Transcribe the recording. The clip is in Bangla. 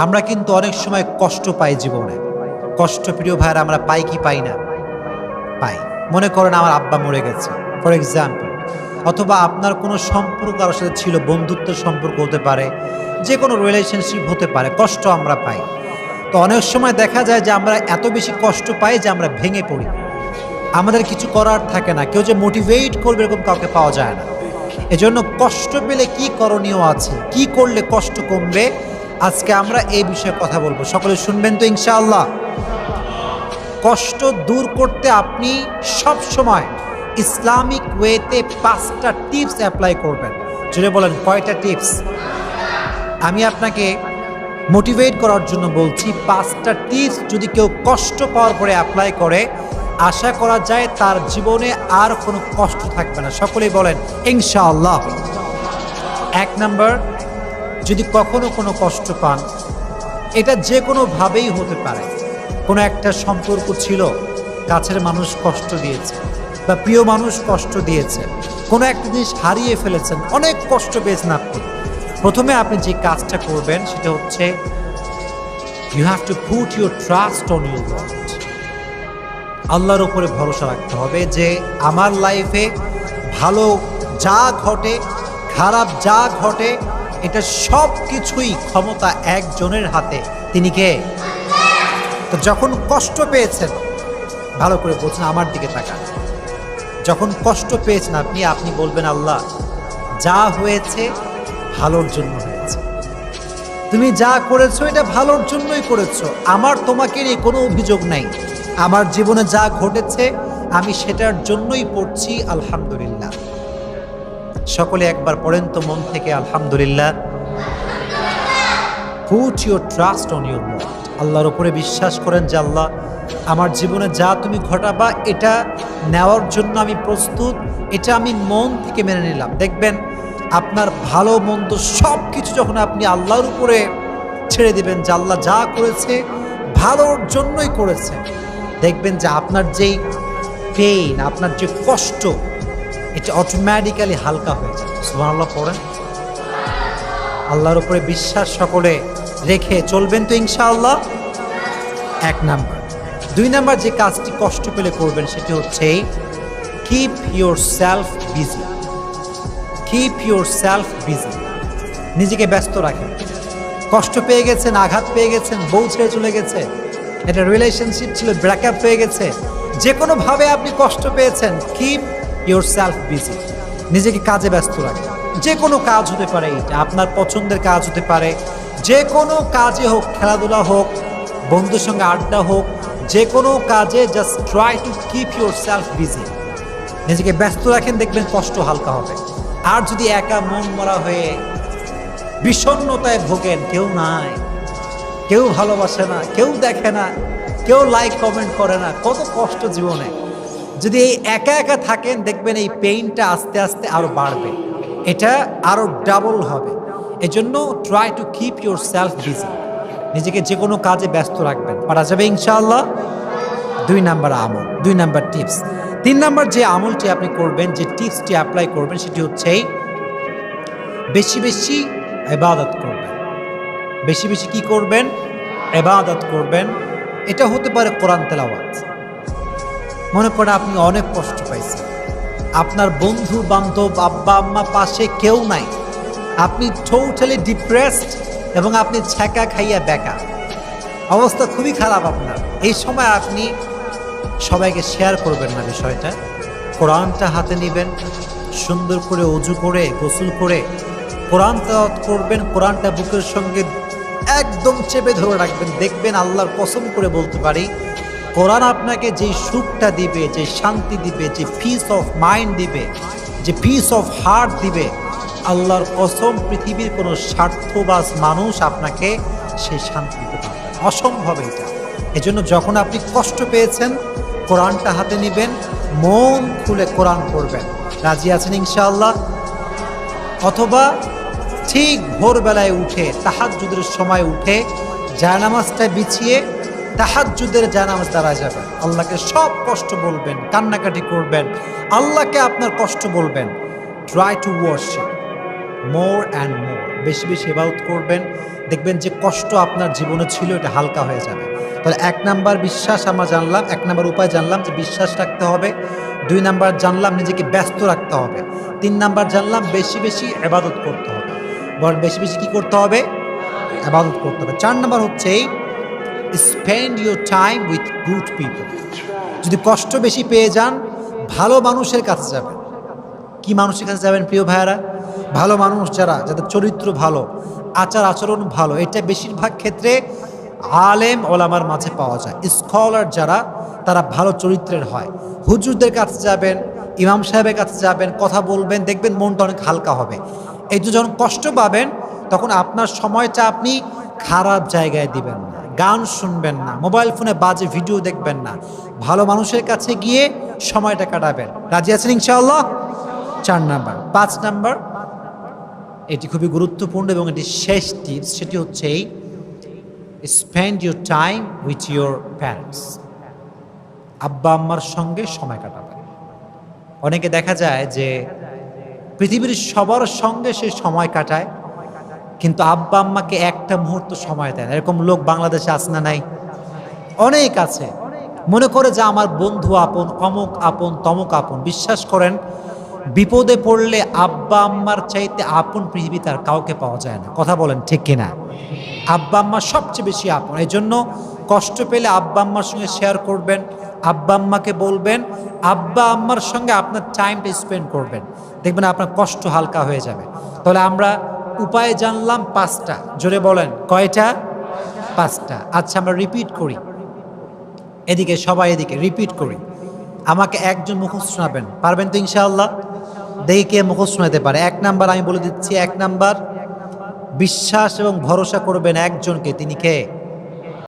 আমরা কিন্তু অনেক সময় কষ্ট পাই জীবনে। কষ্ট প্রিয় ভাইয়েরা আমরা পাই কি পাই না? পাই। মনে করেন আমার আব্বা মরে গেছে ফর এক্সাম্পল, অথবা আপনার কোনো সম্পর্ক কারোর সাথে ছিল, বন্ধুত্বের সম্পর্ক হতে পারে, যে কোনো রিলেশনশিপ হতে পারে, কষ্ট আমরা পাই। তো অনেক সময় দেখা যায় যে আমরা এত বেশি কষ্ট পাই যে আমরা ভেঙে পড়ি, আমাদের কিছু করার থাকে না, কেউ যে মোটিভেট করবে এরকম কাউকে পাওয়া যায় না। এজন্য কষ্ট পেলে কি করণীয় আছে, কি করলে কষ্ট কমবে, আজকে আমরা এই বিষয়ে কথা বলবো। সকলে শুনবেন তো ইনশাআল্লাহ। কষ্ট দূর করতে আপনি সব সময় ইসলামিক ওয়েতে 5টা টিপস অ্যাপ্লাই করবেন। যদি বলেন কয়টা টিপস? আমি আপনাকে মোটিভেট করার জন্য বলছি, 5টা টিপস যদি কেউ কষ্ট পাওয়ার পরে অ্যাপ্লাই করে, আশা করা যায় তার জীবনে আর কোনো কষ্ট থাকবে না। সকলেই বলেন ইনশাআল্লাহ। 1 নাম্বার, যদি কখনো কোনো কষ্ট পান, এটা যে কোনোভাবেই হতে পারে। কোনো একটা সম্পর্ক ছিল, কাছের মানুষ কষ্ট দিয়েছে বা প্রিয় মানুষ কষ্ট দিয়েছে, কোনো একটা জিনিস হারিয়ে ফেলেছেন, অনেক কষ্ট পেয়েছেন আপনি। প্রথমে আপনি যে কাজটা করবেন সেটা হচ্ছে you have to put your trust on your lord. আল্লাহর উপরে ভরসা রাখতে হবে যে আমার লাইফে ভালো যা ঘটে, খারাপ যা ঘটে, এটা সব কিছুই ক্ষমতা একজনের হাতে। তিনি কে? তো যখন কষ্ট পেয়েছেন, ভালো করে বলছেন, আমার দিকে তাকান। যখন কষ্ট পেয়েছেন আপনি বলবেন, আল্লাহ যা হয়েছে ভালোর জন্য হয়েছে, তুমি যা করেছো এটা ভালোর জন্যই করেছো, আমার তোমাকে নিয়ে কোনো অভিযোগ নাই, আমার জীবনে যা ঘটেছে আমি সেটার জন্যই পড়ছি আলহামদুলিল্লাহ। সকলে একবার পড়েন তো মন থেকে আলহামদুলিল্লাহ। Put your trust on your lord. আল্লাহর উপরে বিশ্বাস করেন যে আল্লাহ আমার জীবনে যা তুমি ঘটাবা এটা নেওয়ার জন্য আমি প্রস্তুত, এটা আমি মন থেকে মেনে নিলাম। দেখবেন আপনার ভালো মন্দ সব কিছু যখন আপনি আল্লাহর উপরে ছেড়ে দিবেন যে আল্লাহ যা করেছে ভালোর জন্যই করেছে, দেখবেন যে আপনার যেই পেইন, আপনার যে কষ্ট, এটা অটোমেটিক্যালি হালকা হয়ে যায়। সুবহানাল্লাহ পড়েন। আল্লাহর উপরে বিশ্বাস সকলে রেখে চলবেন তো ইনশাআল্লাহ। 1 নাম্বার। 2 নাম্বার যে কাজটি কষ্ট পেলে করবেন সেটি হচ্ছে keep your self busy. Keep your self busy, নিজেকে ব্যস্ত রাখেন। কষ্ট পেয়ে গেছেন, আঘাত পেয়ে গেছেন, বউ ছেড়ে চলে গেছে, এটা রিলেশনশিপ ছিল, ব্রেকআপ হয়ে গেছে, যে কোনোভাবে আপনি কষ্ট পেয়েছেন, কিপ ইউর সেলফ বিজি, নিজেকে কাজে ব্যস্ত রাখেন। যে কোনো কাজ হতে পারে, এটা আপনার পছন্দের কাজ হতে পারে, যে কোনো কাজে হোক, খেলাধুলা হোক, বন্ধুর সঙ্গে আড্ডা হোক, যে কোনো কাজে just try to keep your self busy, নিজেকে ব্যস্ত রাখেন, দেখবেন কষ্ট হালকা হবে। আর যদি একা মন মরা হয়ে বিষণ্ণতায় ভোগেন, কেউ নাই, কেউ ভালোবাসে না, কেউ দেখে না, কেউ লাইক কমেন্ট করে না, কত কষ্ট জীবনে, যদি এই একা একা থাকেন দেখবেন এই পেইনটা আস্তে আস্তে আরো বাড়বে, এটা আরো ডাবল হবে। এজন্য try to keep your self busy, নিজেকে যে কোনো কাজে ব্যস্ত রাখবেন, পারা যাবে ইনশাআল্লাহ। 2 নাম্বার আমল, 2 নাম্বার টিপস। 3 নাম্বার যে আমলটি আপনি করবেন, যে টিপসটি অ্যাপ্লাই করবেন সেটি হচ্ছে বেশি বেশি ইবাদত করবেন। বেশি বেশি কি করবেন? ইবাদত করবেন। এটা হতে পারে কোরআন তেলাওয়াত। মনে করে আপনি অনেক কষ্ট পাইছেন, আপনার বন্ধু বান্ধব, আব্বা আম্মা পাশে কেউ নাই, আপনি টোটালি ডিপ্রেসড এবং আপনি ছ্যাঁকা খাইয়া বেকা, অবস্থা খুবই খারাপ আপনার। এই সময় আপনি সবাইকে শেয়ার করবেন না বিষয়টা, কোরআনটা হাতে নেবেন, সুন্দর করে অজু করে গোসল করে কোরআন তেলাওয়াত করবেন, কোরআনটা বুকের সঙ্গে একদম চেপে ধরে রাখবেন। দেখবেন আল্লাহর কসম করে বলতে পারি, কোরআন আপনাকে যে সুখটা দিবে, যে শান্তি দিবে, যে পিস অফ মাইন্ড দিবে, যে পিস অফ হার্ট দিবে, আল্লাহর কসম পৃথিবীর কোনো স্বার্থবাজ মানুষ আপনাকে সেই শান্তি দিতে পারবে না, অসম্ভব এটা। এজন্য যখন আপনি কষ্ট পেয়েছেন, কোরআনটা হাতে নেবেন, মন খুলে কোরআন পড়বেন। রাজি আছেন ইনশাআল্লাহ? অথবা ঠিক ভোরবেলায় উঠে, তাহাজ্জুদের সময় উঠে জায়নামাজটা বিছিয়ে তাহাজ্জুদের জায়নামাজ দাঁড়ায় যাবেন, আল্লাহকে সব কষ্ট বলবেন, কান্নাকাটি করবেন, আল্লাহকে আপনার কষ্ট বলবেন। Try to worship, more and more, বেশি বেশি ইবাদত করবেন, দেখবেন যে কষ্ট আপনার জীবনে ছিল এটা হালকা হয়ে যাবে। তাহলে 1 নাম্বার বিশ্বাস আমরা জানলাম, 1 নাম্বার উপায় জানলাম যে বিশ্বাস রাখতে হবে। 2 নাম্বার জানলাম নিজেকে ব্যস্ত রাখতে হবে। 3 নাম্বার জানলাম বেশি বেশি ইবাদত করতে হবে। বল বেশি বেশি কি করতে হবে? ইবাদত করতে হবে। 4 নাম্বার হচ্ছে spend your time with good people. যদি কষ্ট বেশি পেয়ে যান, ভালো মানুষের কাছে যাবেন। কি মানুষের কাছে যাবেন প্রিয় ভাইয়ারা? ভালো মানুষ যারা, যাদের চরিত্র ভালো, আচার আচরণ ভালো, এটা বেশিরভাগ ক্ষেত্রে আলেম ওলামার মাঝে পাওয়া যায়। স্কলার যারা, তারা ভালো চরিত্রের হয়। হুজুরদের কাছে যাবেন, ইমাম সাহেবের কাছে যাবেন, কথা বলবেন, দেখবেন মনটা অনেক হালকা হবে। এই যে যখন কষ্ট পাবেন, তখন আপনার সময়টা আপনি খারাপ জায়গায় দিবেন না, গান শুনবেন না, মোবাইল ফোনে বাজে ভিডিও দেখবেন না, ভালো মানুষের কাছে গিয়ে সময়টা কাটাবেন। রাজি আছেন ইনশাআল্লাহ? 4 নাম্বার। 5 নাম্বার, এটি খুবই গুরুত্বপূর্ণ এবং এটি শেষ টিপস, সেটি হচ্ছে spend your time with your parents. আব্বা আম্মার সঙ্গে সময় কাটাবেন। অনেকে দেখা যায় যে পৃথিবীর সবার সঙ্গে সে সময় কাটায়, কিন্তু আব্বা আম্মাকে একটা মুহূর্ত সময় দেয় না। এরকম লোক বাংলাদেশে আছে না নাই? অনেক আছে। মনে করে যে আমার বন্ধু আপন, অমুক আপন, তমুক আপন। বিশ্বাস করেন, বিপদে পড়লে আব্বা আম্মার চাইতে আপন পৃথিবীতে আর কাউকে পাওয়া যায় না। কথা বলেন ঠিক কিনা? আব্বা আম্মা সবচেয়ে বেশি আপন। এই জন্য কষ্ট পেলে আব্বা আম্মার সঙ্গে শেয়ার করবেন, আব্বা আম্মাকে বলবেন, আব্বা আম্মার সঙ্গে আপনার টাইমটা স্পেন্ড করবেন, দেখবেন আপনার কষ্ট হালকা হয়ে যাবে। তাহলে আমরা উপায় জানলাম 5টা। জোরে বলেন কয়টা? 5টা। আচ্ছা, আমরা রিপিট করি। এদিকে সবাই এদিকে রিপিট করি। আমাকে একজন মুখস্থ শোনাবেন, পারবেন তো ইনশাআল্লাহ? দেখি কে মুখস্থ শোনাতে পারে। 1 নাম্বার আমি বলে দিচ্ছি। 1 নাম্বার, বিশ্বাস এবং ভরসা করবেন একজনকে। তিনি কে?